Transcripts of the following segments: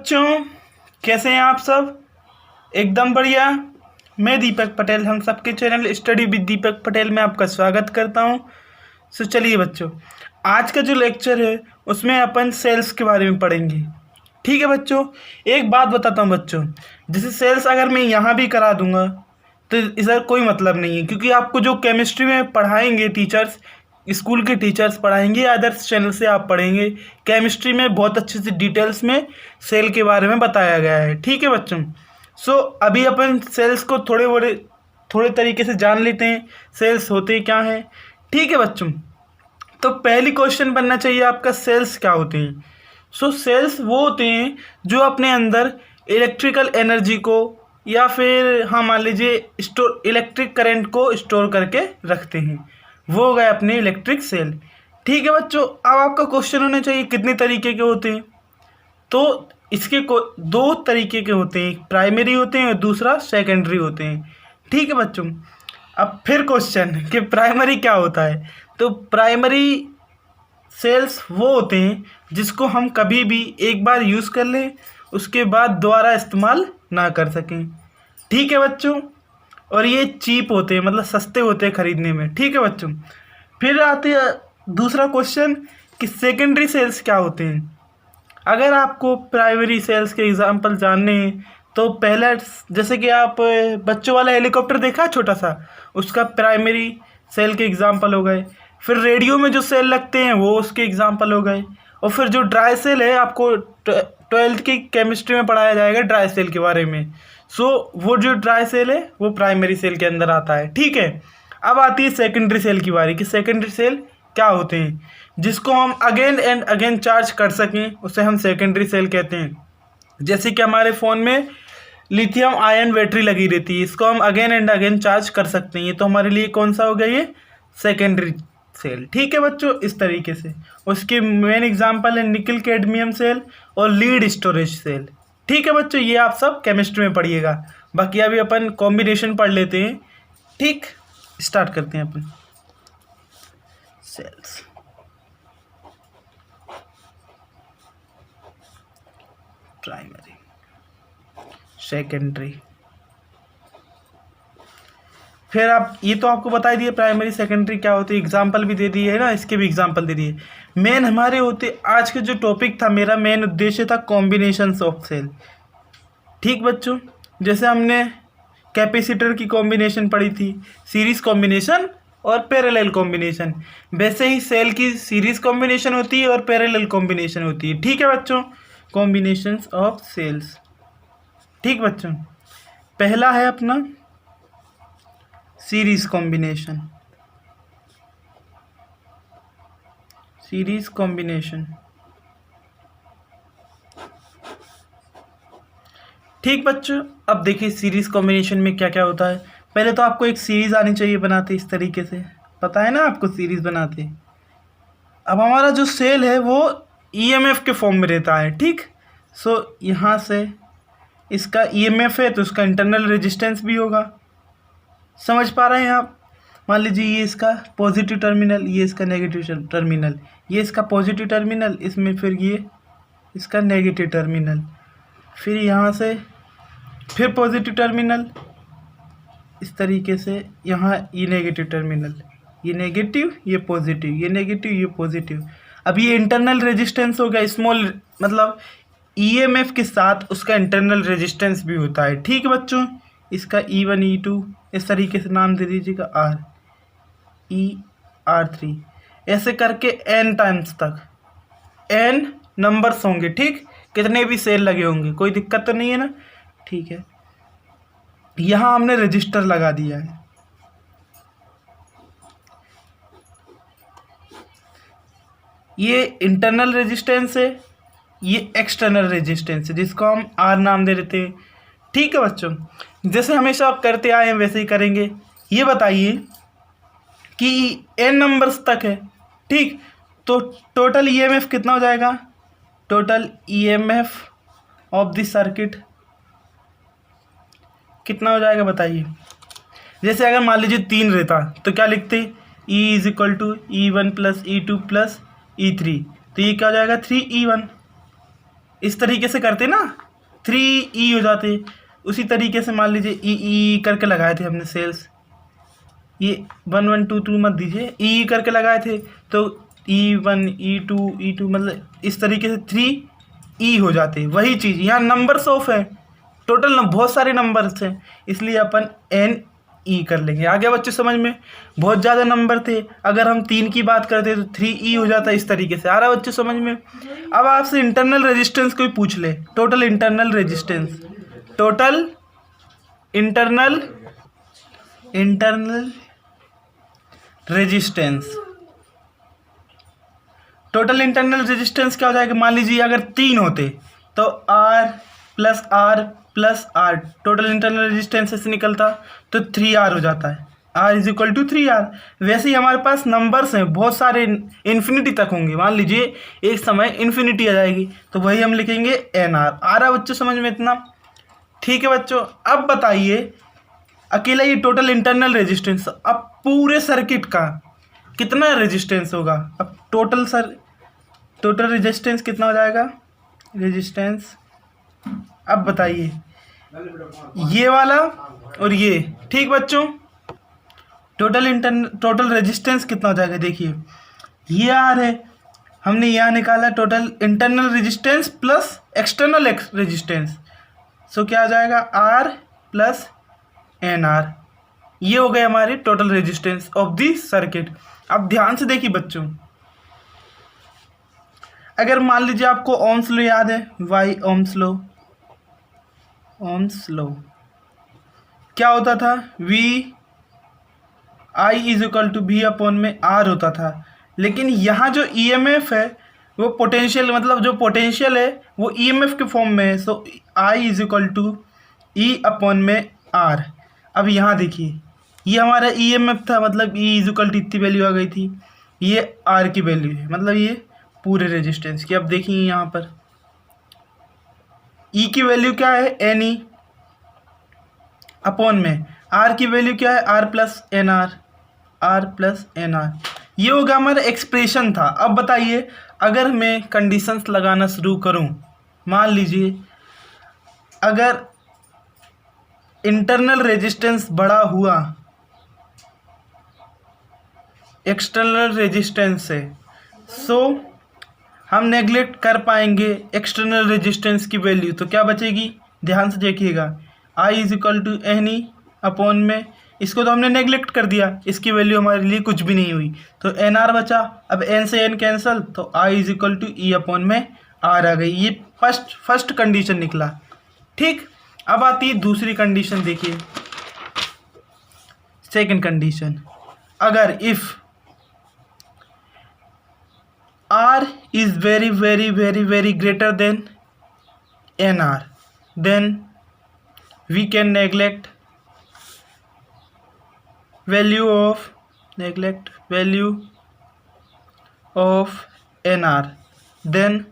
बच्चों, कैसे हैं आप सब? एकदम बढ़िया। मैं दीपक पटेल, हम सबके channel study with Deepak Patel में आपका स्वागत करता हूं। चलिए बच्चों, आज का जो लेक्चर है उसमें अपन सेल्स के बारे में पढ़ेंगे। ठीक है बच्चों, एक बात बताता हूं बच्चों, जैसे सेल्स अगर मैं यहाँ भी करा दूंगा तो इसका कोई मतलब नहीं है, क्योंकि आपको जो केमिस्ट्री में पढ़ाएंगे टीचर्स, स्कूल के टीचर्स पढ़ाएंगे, आदर्श चैनल से आप पढ़ेंगे। केमिस्ट्री में बहुत अच्छे से डिटेल्स में सेल के बारे में बताया गया है। ठीक है बच्चों, अभी अपन सेल्स को थोड़े तरीके से जान लेते हैं, सेल्स होते क्या हैं। ठीक है बच्चों, तो पहली क्वेश्चन बनना चाहिए आपका, सेल्स क्या होते हैं। सेल्स वो होते हैं जो अपने अंदर इलेक्ट्रिकल एनर्जी को या फिर मान लीजिए इलेक्ट्रिक करंट को स्टोर करके रखते हैं, वो हो गए अपने इलेक्ट्रिक सेल। ठीक है बच्चों, अब आपका क्वेश्चन होना चाहिए कितने तरीके के होते हैं। तो इसके दो तरीके के होते हैं, एक प्राइमरी होते हैं और दूसरा सेकेंडरी होते हैं। ठीक है बच्चों, अब फिर क्वेश्चन कि प्राइमरी क्या होता है। तो प्राइमरी सेल्स वो होते हैं जिसको हम कभी भी एक बार यूज़ कर लें, उसके बाद दोबारा इस्तेमाल ना कर सकें। ठीक है बच्चों, और ये चीप होते हैं, मतलब सस्ते होते हैं ख़रीदने में। ठीक है बच्चों, फिर आते हैं दूसरा क्वेश्चन कि सेकेंडरी सेल्स क्या होते हैं। अगर आपको प्राइमरी सेल्स के एग्जांपल जानने हैं तो पहला, जैसे कि आप बच्चों वाला हेलीकॉप्टर देखा है छोटा सा, उसका प्राइमरी सेल के एग्जांपल हो गए। फिर रेडियो में जो सेल लगते हैं वो उसके एग्जांपल हो गए। और फिर जो ड्राई सेल है, आपको 12th की केमिस्ट्री में पढ़ाया जाएगा ड्राई सेल के बारे में। वो जो ड्राई सेल है वो प्राइमरी सेल के अंदर आता है। ठीक है, अब आती है सेकेंडरी सेल की बारी कि सेकेंडरी सेल क्या होते हैं। जिसको हम अगेन एंड अगेन चार्ज कर सकें उसे हम सेकेंडरी सेल कहते हैं। जैसे कि हमारे फ़ोन में लिथियम आयन बैटरी लगी रहती है, इसको हम अगेन एंड अगेन चार्ज कर सकते हैं। तो हमारे लिए कौन सा हो गया, ये सेकेंडरी सेल। ठीक है बच्चों, इस तरीके से उसके मेन एग्जांपल है निकल कैडमियम सेल और लीड स्टोरेज सेल। ठीक है बच्चों, ये आप सब केमिस्ट्री में पढ़िएगा। बाकी अभी अपन कॉम्बिनेशन पढ़ लेते हैं। ठीक, स्टार्ट करते हैं अपन। Sales, primary, secondary. फिर आप ये तो आपको बता दिए प्राइमरी सेकेंडरी क्या होती है, एग्जाम्पल भी दे दिए है ना, इसके भी एग्जाम्पल दे दिए। मेन हमारे होते, आज का जो टॉपिक था, मेरा मेन उद्देश्य था कॉम्बिनेशंस ऑफ सेल। ठीक बच्चों, जैसे हमने कैपेसिटर की कॉम्बिनेशन पढ़ी थी, सीरीज कॉम्बिनेशन और पैरेलल कॉम्बिनेशन, वैसे ही सेल की सीरीज कॉम्बिनेशन होती है और पैरेलल कॉम्बिनेशन होती है। ठीक है बच्चों, कॉम्बिनेशंस ऑफ सेल्स। ठीक बच्चों, पहला है अपना सीरीज कॉम्बिनेशन। सीरीज कॉम्बिनेशन, ठीक बच्चों, अब देखिए सीरीज कॉम्बिनेशन में क्या क्या होता है। पहले तो आपको एक सीरीज आनी चाहिए बनाते, इस तरीके से पता है ना आपको सीरीज बनाते। अब हमारा जो सेल है वो ईएमएफ के फॉर्म में रहता है। ठीक, यहाँ से इसका ईएमएफ है तो उसका इंटरनल रेजिस्टेंस भी होगा। समझ पा रहे हैं आप? मान लीजिए ये इसका पॉजिटिव टर्मिनल, ये इसका नेगेटिव टर्मिनल, ये इसका पॉजिटिव टर्मिनल, इसमें फिर ये इसका नेगेटिव टर्मिनल, फिर यहाँ से फिर पॉजिटिव टर्मिनल, इस तरीके से यहाँ ये नेगेटिव टर्मिनल, ये नेगेटिव ये पॉजिटिव, ये नेगेटिव ये पॉजिटिव। अब ये इंटरनल रेजिस्टेंस हो गया स्मॉल, मतलब ईएमएफ के साथ उसका इंटरनल रेजिस्टेंस भी होता है। ठीक है बच्चों, इसका E1 E2 इस तरीके से नाम दे दीजिएगा, R3, ऐसे करके n टाइम्स तक n नंबर्स होंगे। ठीक, कितने भी सेल लगे होंगे, कोई दिक्कत तो नहीं है ना। ठीक है, यहाँ हमने रजिस्टर लगा दिया है। ये इंटरनल रेजिस्टेंस है, ये एक्सटर्नल रेजिस्टेंस है, जिसको हम R नाम दे देते हैं। ठीक है बच्चों, जैसे हमेशा आप करते आए हैं वैसे ही करेंगे। ये बताइए कि n नंबर्स तक है। ठीक, तो टोटल ईएमएफ कितना हो जाएगा, total EMF of the circuit कितना हो जाएगा बताइए। जैसे अगर मान लीजिए 3 रहता तो क्या लिखते, E = E1 + E2 + E3, तो ये क्या हो जाएगा 3E1। इस तरीके से करते ना 3E हो जाते। उसी तरीके से मान लीजिए ई करके लगाए थे हमने सेल्स, ये 1 1 2 2 मत दीजिए, ई करके लगाए थे तो E1 E2 मतलब इस तरीके से 3E हो जाते। वही चीज़ यहाँ नंबर्स ऑफ है, टोटल बहुत सारे नंबर्स हैं, इसलिए अपन NE कर लेंगे। आगे बच्चे समझ में, बहुत ज़्यादा नंबर थे, अगर हम 3 की बात करते तो 3E हो जाता। इस तरीके से आ रहा है बच्चे समझ में। अब आपसे इंटरनल रेजिस्टेंस कोई पूछ ले, total internal resistance, total internal resistance, total internal resistance क्या हो जाएगा। मान लीजिए अगर 3 होते तो R plus R total internal resistance से निकलता तो 3R हो जाता है, R is equal to 3R। वैसे ही हमारे पास नंबर्स हैं बहुत सारे, इन्फिनिटी तक होंगे। मान लीजिए एक समय इन्फिनिटी आ जाएगी तो वही हम लिखेंगे NR। आ रहा बच्चों समझ में इतना? ठीक है बच्चों, अब बताइए अकेला ये टोटल इंटरनल रेजिस्टेंस, अब पूरे सर्किट का कितना रेजिस्टेंस होगा। अब टोटल रेजिस्टेंस कितना हो जाएगा, रेजिस्टेंस। अब बताइए ये वाला और ये, ठीक बच्चों, टोटल रेजिस्टेंस कितना हो जाएगा। देखिए ये R है, हमने यहाँ निकाला total internal resistance plus external resistance, so क्या आ जाएगा R प्लस NR। ये हो गए हमारे total resistance of the circuit. अब ध्यान से देखिए बच्चों, अगर मान लीजिए आपको ओम्स लॉ याद है, वाई ओम्स लॉ क्या होता था, I is equal to V upon में R होता था। लेकिन यहाँ जो EMF है वो पोटेंशियल, मतलब जो पोटेंशियल है वो EMF के फॉर्म में है, so I is equal to E upon में R। अब यहाँ देखिए ये हमारा EMF था, मतलब E इज इक्वल टू इतनी वैल्यू आ गई थी, ये R की वैल्यू है, मतलब ये पूरे रेजिस्टेंस की। अब देखिए यहाँ पर E की वैल्यू क्या है, NE अपॉन में R की वैल्यू क्या है, R प्लस NR। ये होगा हमारा एक्सप्रेशन था। अब बताइए अगर मैं कंडीशंस लगाना शुरू करूं, मान लीजिए अगर इंटरनल रेजिस्टेंस बड़ा हुआ एक्सटर्नल रेजिस्टेंस से, सो हम नेगलेक्ट कर पाएंगे एक्सटर्नल रेजिस्टेंस की वैल्यू, तो क्या बचेगी, ध्यान से देखिएगा, I is equal to NE upon में, इसको तो हमने नेगलेक्ट कर दिया, इसकी वैल्यू हमारे लिए कुछ भी नहीं हुई, तो NR बचा। अब N से N कैंसल, तो I is equal to E upon में R आ गई। ये फर्स्ट कंडीशन निकला। ठीक, अब आती है दूसरी कंडीशन, देखिए सेकंड कंडीशन, अगर if R is very greater than NR, then we can neglect value of NR, then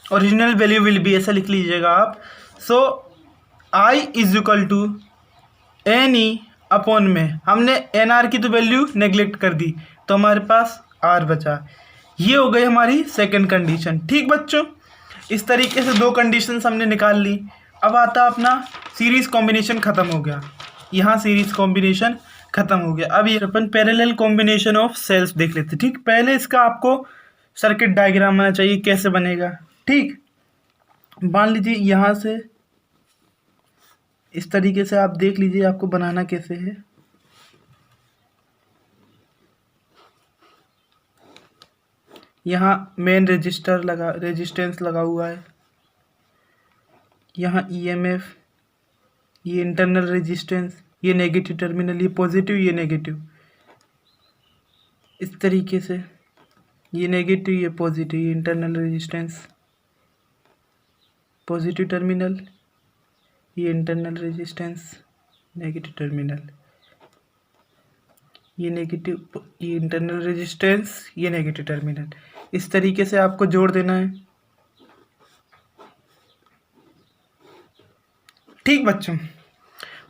original value will be, ऐसा लिख लीजिएगा आप। So I is equal to NE upon में, हमने NR की तो वैल्यू नेग्लेक्ट कर दी तो हमारे पास R बचा। ये हो गई हमारी सेकंड कंडीशन। ठीक बच्चों, इस तरीके से दो कंडीशंस हमने निकाल ली। अब आता अपना सीरीज कॉम्बिनेशन ख़त्म हो गया, यहाँ सीरीज कॉम्बिनेशन ख़त्म हो गया। अब ये अपन पैरेलल कॉम्बिनेशन ऑफ सेल्स देख लेते। ठीक, पहले इसका आपको सर्किट डायग्राम आना चाहिए, कैसे बनेगा। ठीक, मान लीजिए यहाँ से इस तरीके से आप देख लीजिए आपको बनाना कैसे है। यहाँ मेन रेजिस्टेंस लगा हुआ है, यहाँ EMF, ये इंटरनल रेजिस्टेंस, ये नेगेटिव टर्मिनल, ये पॉजिटिव ये नेगेटिव, इस तरीके से ये नेगेटिव ये पॉजिटिव, ये इंटरनल रेजिस्टेंस पॉजिटिव टर्मिनल, ये इंटरनल रेजिस्टेंस नेगेटिव टर्मिनल, ये नेगेटिव, ये इंटरनल रेजिस्टेंस ये नेगेटिव टर्मिनल। इस तरीके से आपको जोड़ देना है। ठीक बच्चों,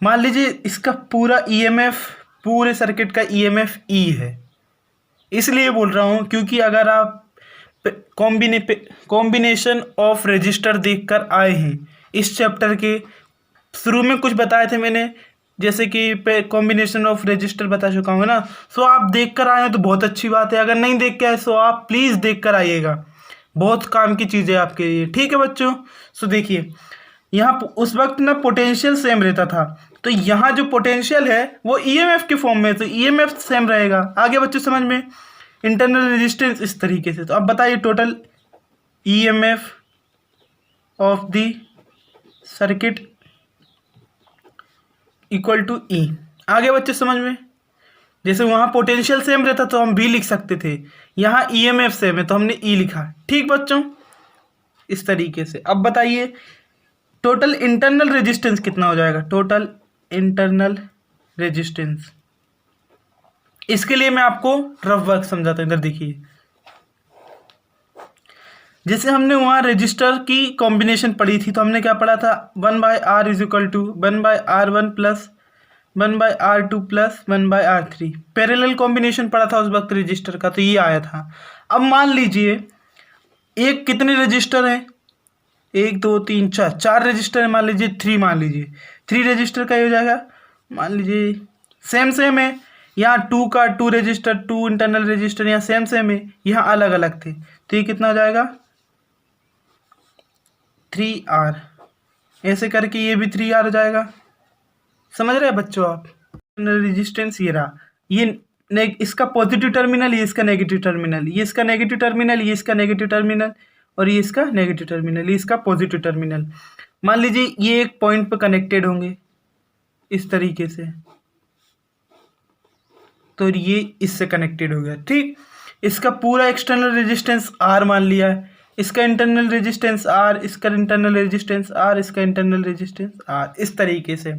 मान लीजिए इसका पूरा EMF, पूरे सर्किट का EMF E है, इसलिए बोल रहा हूँ क्योंकि अगर आप कॉम्बिनेशन ऑफ रजिस्टर देखकर आए हैं। इस चैप्टर के शुरू में कुछ बताए थे मैंने, जैसे कि कॉम्बिनेशन ऑफ रजिस्टर बता चुका हूँ ना। सो आप देख कर आए हो तो बहुत अच्छी बात है, अगर नहीं देख के आए सो आप प्लीज़ देख कर आइएगा, बहुत काम की चीज़ है आपके लिए, ठीक है बच्चों। सो देखिए यहाँ उस वक्त ना पोटेंशियल सेम रहता था, तो यहाँ जो पोटेंशियल है वो ईएमएफ के फॉर्म में, तो ईएमएफ सेम रहेगा। आगे बच्चों समझ में, इंटरनल रेजिस्टेंस इस तरीके से। तो अब बताइए total EMF of the circuit equal to E. आगे बच्चे समझ में, जैसे वहाँ पोटेंशियल सेम रहता तो हम भी लिख सकते थे, यहाँ ईएमएफ सेम है तो हमने ई लिखा, ठीक बच्चों, इस तरीके से। अब बताइए टोटल इंटरनल रेजिस्टेंस कितना हो जाएगा, टोटल इंटरनल रेजिस्टेंस। इसके लिए मैं आपको रफ वर्क समझाता हूँ, इधर देखिए। जैसे हमने वहाँ रजिस्टर की कॉम्बिनेशन पढ़ी थी, तो हमने क्या पढ़ा था, 1/R is equal to 1/R1 plus 1/R2 plus 1/R3। Parallel combination पढ़ा था उस वक्त रजिस्टर का, तो ये आया था। अब मान लीजिए एक कितने रजिस्टर हैं, 1 2 3 4, 4 रजिस्टर है, मान लीजिए 3, मान लीजिए 3 रजिस्टर का ये हो जाएगा, मान लीजिए सेम है। यहाँ 2 का 2 रजिस्टर, 2 इंटरनल रजिस्टर यहाँ सेम है, यहाँ अलग अलग थे, तो ये कितना हो जाएगा 3R। ऐसे करके ये भी 3R हो जाएगा। समझ रहे हैं बच्चों आप, रेजिस्टेंस ये रहा, ये इसका पॉजिटिव टर्मिनल, ये इसका नेगेटिव टर्मिनल, ये इसका नेगेटिव टर्मिनल, ये इसका नेगेटिव टर्मिनल, और ये इसका नेगेटिव टर्मिनल, ये इसका पॉजिटिव टर्मिनल। मान लीजिए ये एक पॉइंट पर कनेक्टेड होंगे इस तरीके से, तो ये इससे कनेक्टेड हो गया, ठीक। इसका पूरा एक्सटर्नल रेजिस्टेंस R मान लिया है, इसका इंटरनल रेजिस्टेंस R, इसका इंटरनल रेजिस्टेंस R, इसका इंटरनल रेजिस्टेंस R, इस तरीके से।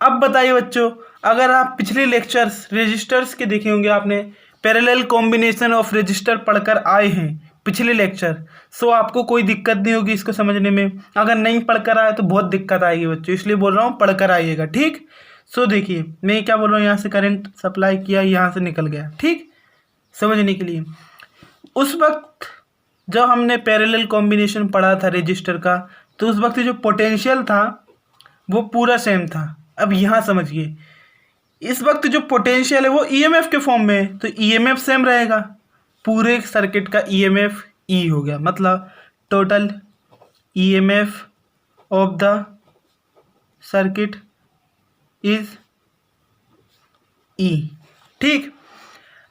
अब बताइए बच्चों, अगर आप पिछले लेक्चर्स रजिस्टर्स के देखे होंगे, आपने पैरेलल कॉम्बिनेशन ऑफ रजिस्टर पढ़कर आए हैं पिछले लेक्चर, सो आपको कोई दिक्कत नहीं होगी इसको समझने में। अगर नहीं पढ़कर आए तो बहुत दिक्कत आएगी बच्चों, इसलिए बोल रहा हूँ पढ़कर आइएगा, ठीक। सो देखिए मैं क्या बोल रहा हूँ, यहाँ से करंट सप्लाई किया, यहाँ से निकल गया, ठीक, समझने के लिए। उस वक्त जब हमने पैरेलल कॉम्बिनेशन पढ़ा था रजिस्टर का, तो उस वक्त जो पोटेंशियल था वो पूरा सेम था। अब यहाँ समझिए, इस वक्त जो पोटेंशियल है वो ईएमएफ के फॉर्म में है, तो ईएमएफ सेम रहेगा, पूरे सर्किट का ईएमएफ ई हो गया, मतलब total EMF of the circuit is E, ठीक।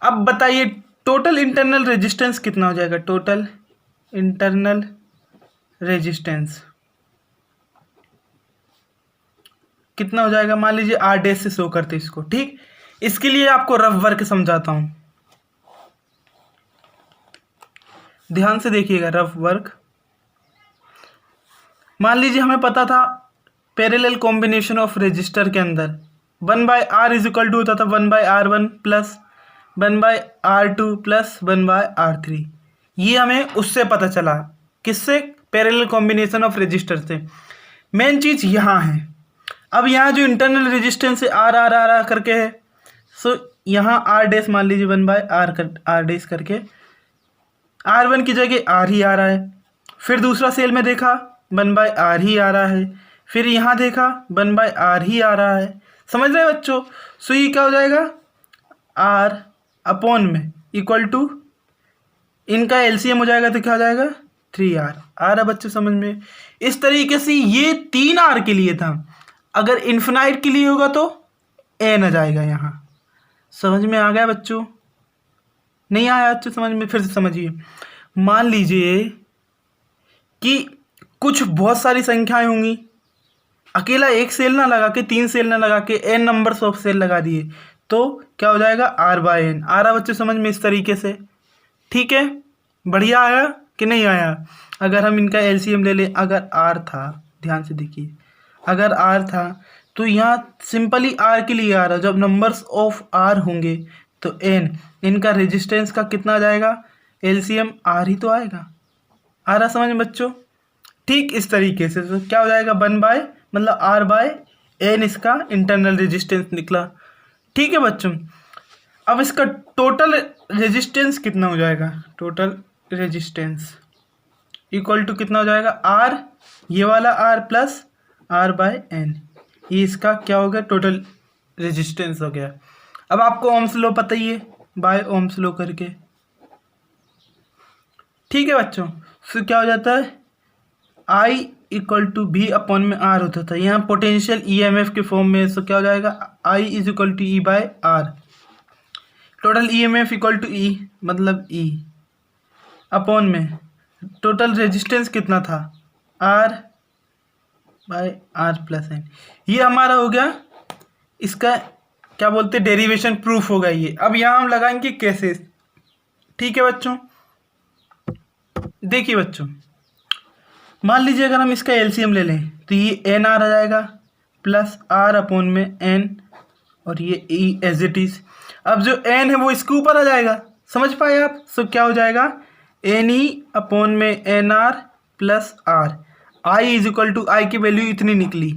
अब बताइए टोटल इंटरनल रेजिस्टेंस कितना हो जाएगा, टोटल इंटरनल रेजिस्टेंस कितना हो जाएगा, मान लीजिए R डैश से शो करते इसको, ठीक। इसके लिए आपको रफ वर्क समझाता हूं, ध्यान से देखिएगा रफ वर्क। मान लीजिए हमें पता था पैरेलल कॉम्बिनेशन ऑफ रजिस्टर के अंदर 1/R इज इक्वल टू होता था 1/R1 plus 1/R2 plus 1/R3। ये हमें उससे पता चला, किससे, पैरेलल कॉम्बिनेशन ऑफ रजिस्टर से। मेन चीज़ यहाँ है, अब यहाँ जो इंटरनल रेजिस्टेंस है R करके है, सो यहाँ R डैश मान लीजिए 1/R डैश करके, R1 की जगह R ही आ रहा है। फिर दूसरा सेल में देखा 1/R ही आ रहा है, फिर यहाँ देखा 1/R ही आ रहा है, समझ रहे हैं बच्चों। सो ये क्या हो जाएगा, R अपॉन में इक्वल टू, इनका एलसीएम हो जाएगा तो क्या हो जाएगा 3R। आ रहा बच्चों समझ में। इस तरीके से ये 3R के लिए था, अगर इन्फिनाइट के लिए होगा तो n आ जाएगा यहाँ। समझ में आ गया बच्चों, नहीं आया बच्चों समझ में, फिर से समझिए। मान लीजिए कि कुछ बहुत सारी संख्याएं होंगी, अकेला एक सेल ना लगा के, 3 सेल ना लगा के n नंबर्स ऑफ सेल लगा दिए, तो क्या हो जाएगा R/n। आ रहा बच्चों समझ में इस तरीके से, ठीक है। बढ़िया आया कि नहीं आया। अगर हम इनका एलसीएम ले लें, अगर R था, ध्यान से देखिए, अगर R था तो यहाँ सिंपली R के लिए आ रहा, जब नंबर्स ऑफ R होंगे तो n, इनका रेजिस्टेंस का कितना आ जाएगा, एलसीएम R ही तो आएगा। आ रहा समझ में बच्चों, ठीक इस तरीके से। तो क्या हो जाएगा 1/, मतलब R/n इसका इंटरनल रेजिस्टेंस निकला, ठीक है बच्चों। अब इसका टोटल रेजिस्टेंस कितना हो जाएगा, टोटल रेजिस्टेंस इक्वल टू कितना हो जाएगा, आर, ये वाला R plus R by N, ये इसका क्या हो गया, टोटल रेजिस्टेंस हो गया। अब आपको ओम्स लॉ पता ही है, बाय ओम्स लॉ करके, ठीक है बच्चों। फिर क्या हो जाता है, I equal to be upon में आर होता था, यहाँ पोटेंशियल ईएमएफ के फॉर्म में, सो क्या हो जाएगा, I is equal to E by R, total EMF equal to E, मतलब ई अपॉन में टोटल रेजिस्टेंस कितना था, R by R plus N. ये हमारा हो गया, इसका क्या बोलते हैं, डेरिवेशन प्रूफ होगा ये। अब यहाँ हम लगाएंगे केसेस, ठीक है बच्चों। देखिए बच्चों, मान लीजिए अगर हम इसका एलसीएम ले लें तो ये एन आर आ जाएगा प्लस आर अपॉन में एन, और ये ई एज इट इज। अब जो एन है वो इसके ऊपर आ जाएगा, समझ पाए आप। सो क्या हो जाएगा, एन ई अपॉन में N R plus R, I is equal to, I की वैल्यू इतनी निकली,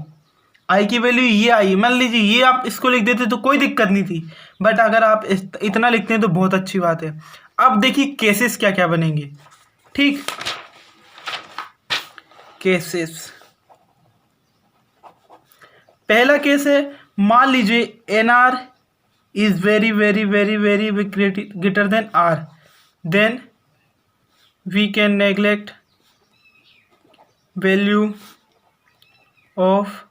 आई की वैल्यू ये आई। मान लीजिए ये आप इसको लिख देते तो कोई दिक्कत नहीं थी, बट अगर आप इतना लिखते हैं तो बहुत अच्छी बात है। अब देखिए केसेस क्या क्या बनेंगे, ठीक, केसेस। पहला केस है, मान लीजिए n R is very very very very greater than r, then we can neglect value of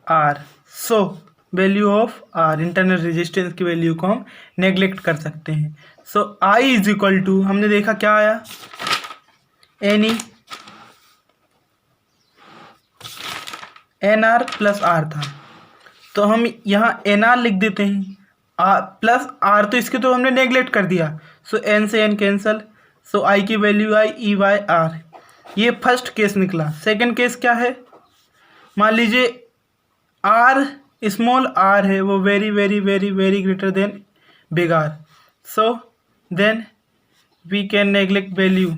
r. So value of r, internal resistance की वैल्यू को हम नेग्लेक्ट कर सकते हैं। So I is equal to, हमने देखा क्या आया, n E n R plus r था, तो हम यहाँ एन आर लिख देते हैं, आर प्लस आर, तो इसके तो हमने नेग्लेक्ट कर दिया, सो एन से एन कैंसल, सो आई की value I E by R. ये फर्स्ट केस निकला। सेकंड केस क्या है, मान लीजिए आर, स्मॉल आर है वो very very very very greater than big R, so then we can neglect value.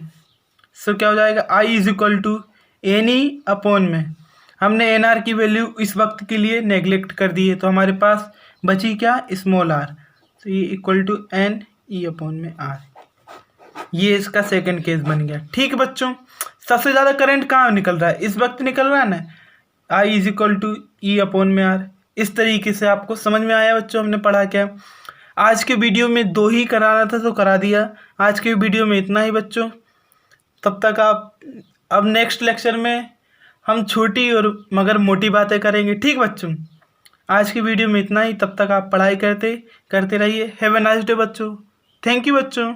So क्या हो जाएगा, I is equal to N E upon में, हमने एन आर की वैल्यू इस वक्त के लिए नेग्लेक्ट कर दी है, तो हमारे पास बची क्या, स्मॉल आर, तो ये equal to N E upon में आर। ये इसका सेकंड केस बन गया, ठीक है बच्चों। सबसे ज़्यादा करंट कहाँ निकल रहा है, इस वक्त निकल रहा है ना, I is equal to E upon में आर। इस तरीके से आपको समझ में आया बच्चों, हमने पढ़ा क्या। आज के वीडियो में 2 ही कराना था तो करा दिया, आज के वीडियो में इतना ही बच्चों। तब तक आप, अब नेक्स्ट लेक्चर में हम छोटी और मगर मोटी बातें करेंगे, ठीक बच्चों। आज की वीडियो में इतना ही, तब तक आप पढ़ाई करते रहिए। हैव अ नाइस डे बच्चों, थैंक यू बच्चों।